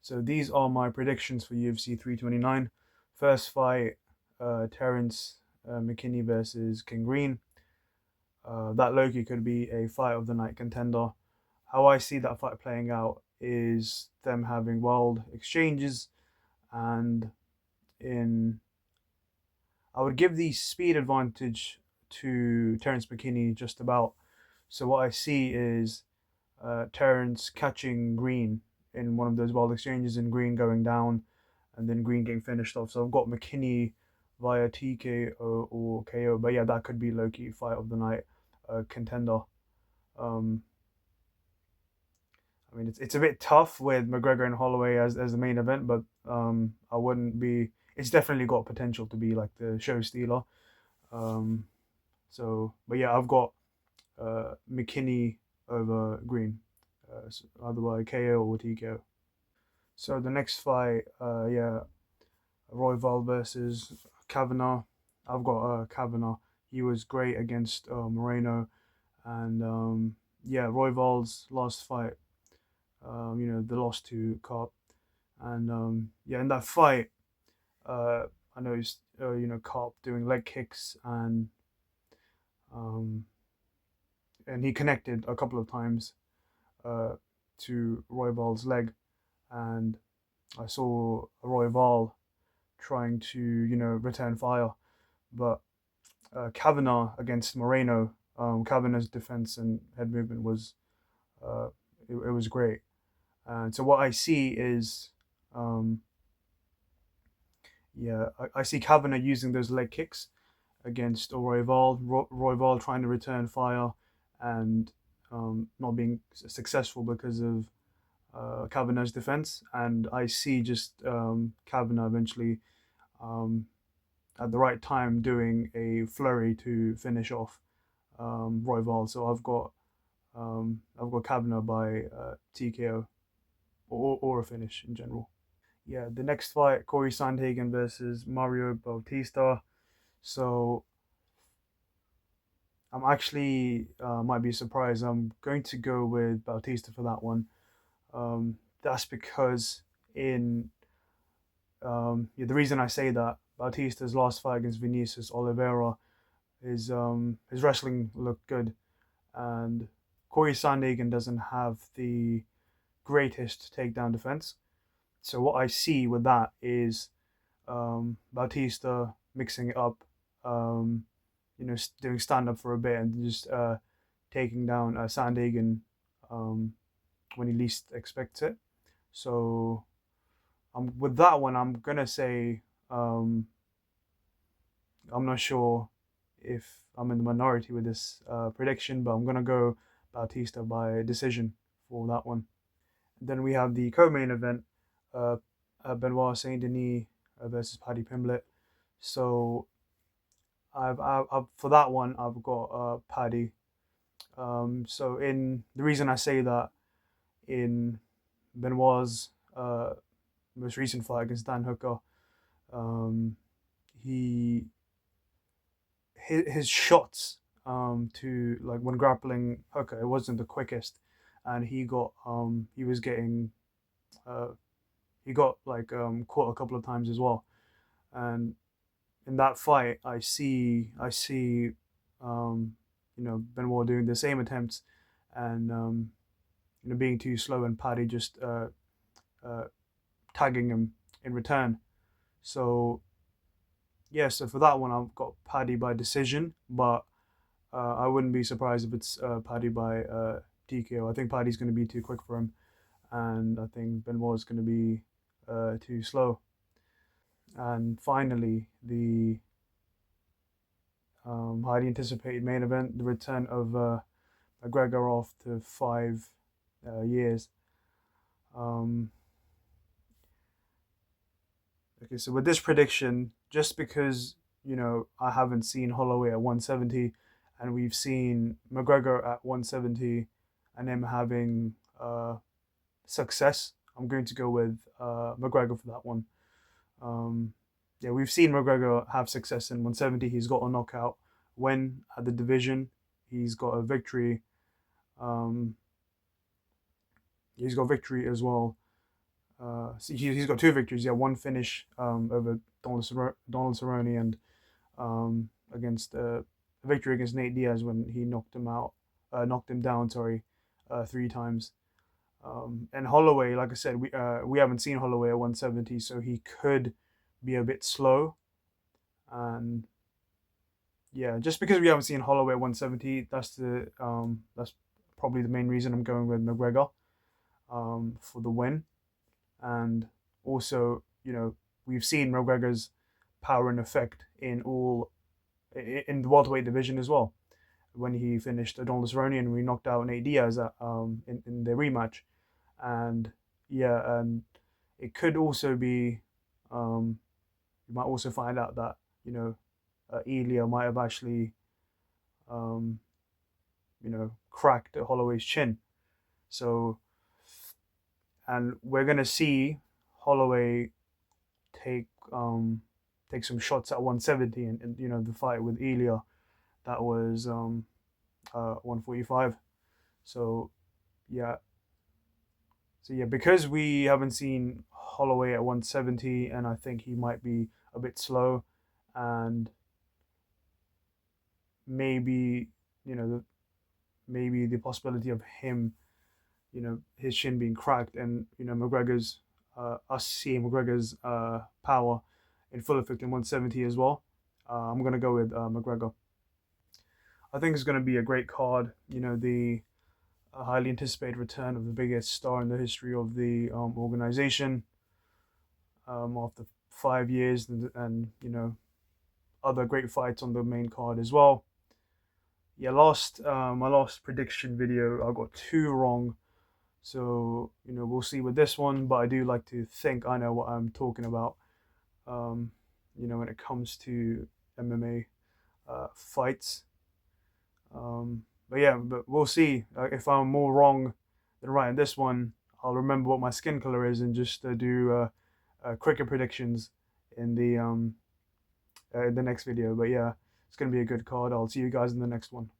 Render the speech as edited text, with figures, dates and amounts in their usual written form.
So these are my predictions for UFC 329. First fight, Terence McKinney versus King Green. That Loki could be a fight of the night contender. How I see that fight playing out is them having wild exchanges, and in I would give the speed advantage to Terence McKinney just about. So what I see is Terence catching Green in one of those wild exchanges and Green going down and then Green getting finished off. So I've got McKinney via TKO or KO. But yeah, that could be low-key fight of the night contender. Um, I mean, it's a bit tough with McGregor and Holloway as the main event, but I wouldn't be. It's definitely got potential to be like the show stealer. Um, but yeah, I've got McKinney over Green, either by KO or TKO. So the next fight, yeah, Royval versus Kavanagh. I've got Kavanagh. He was great against Moreno, and yeah, Royval's last fight, the loss to Carp, and yeah, in that fight, uh, I noticed Carp doing leg kicks um, and he connected a couple of times uh, to Royval's leg, and I saw Royval trying to return fire, but Kavanagh against Moreno, Kavanagh's defense and head movement was uh, it was great. And so what I see is, um, yeah, I see Kavanagh using those leg kicks against Royval. Royval trying to return fire and not being successful because of Kavanagh's defense. And I see just Kavanagh eventually um, at the right time doing a flurry to finish off Royval. So I've got Kavanagh by TKO or a finish in general. Yeah, the next fight, Corey Sandhagen versus Mario Bautista. So I'm actually might be surprised. I'm going to go with Bautista for that one. That's because in yeah, the reason I say that Bautista's last fight against Vinicius Oliveira, his wrestling looked good, and Corey Sandhagen doesn't have the greatest takedown defense. So what I see with that is Bautista mixing it up, um, doing stand up for a bit and just taking down Sandhagen um, when he least expects it. So with that one, I'm gonna say I'm not sure if I'm in the minority with this prediction, but I'm gonna go Bautista by decision for that one. Then we have the co-main event, uh, Benoit Saint Denis versus Paddy Pimblett. So I've for that one I've got Paddy. So in the reason I say that in Benoit's most recent fight against Dan Hooker, um, he his shots to like when grappling Hooker, it wasn't the quickest, and he was getting uh, he got like caught a couple of times as well. And in that fight, I see Benoit doing the same attempts and being too slow and Paddy just uh, tagging him in return. So yeah, so for that one, I've got Paddy by decision, but I wouldn't be surprised if it's Paddy by TKO. I think Paddy's going to be too quick for him, and I think Benoit's going to be too slow. And finally, the highly anticipated main event, the return of McGregor after 5 years. Um, okay, so with this prediction, just because I haven't seen Holloway at 170, and we've seen McGregor at 170, and him having success, I'm going to go with McGregor for that one. Um, yeah, we've seen McGregor have success in 170. He's got a knockout win at the division. He's got a victory. Um, he's got victory as well So he's got 2 victories. Yeah, one finish over Donald Cerrone, and against a victory against Nate Diaz when he knocked him down. Sorry, 3 times. And Holloway, like I said, we haven't seen Holloway at 170, so he could be a bit slow. And yeah, just because we haven't seen Holloway at 170, that's probably the main reason I'm going with McGregor for the win. And also, we've seen McGregor's power and effect in the welterweight division as well. When he finished Donald Cerrone and we knocked out Nate Diaz in their rematch, and yeah, and it could also be, you might also find out that Elia might have actually um, cracked Holloway's chin. So, and we're gonna see Holloway take take some shots at 170, and the fight with Elia that was 145. So yeah, because we haven't seen Holloway at 170, and I think he might be a bit slow, and maybe maybe the possibility of him, his shin being cracked, and McGregor's us seeing McGregor's power in full effect in 170 as well. I'm gonna go with McGregor. I think it's gonna be a great card. The highly anticipated return of the biggest star in the history of the organization after 5 years, and other great fights on the main card as well. Yeah, my last prediction video, I got 2 wrong. So we'll see with this one, but I do like to think I know what I'm talking about. When it comes to MMA fights. But yeah, but we'll see. If I'm more wrong than right in this one, I'll remember what my skin color is and just do cricket predictions in the next video. But yeah, it's gonna be a good card. I'll see you guys in the next one.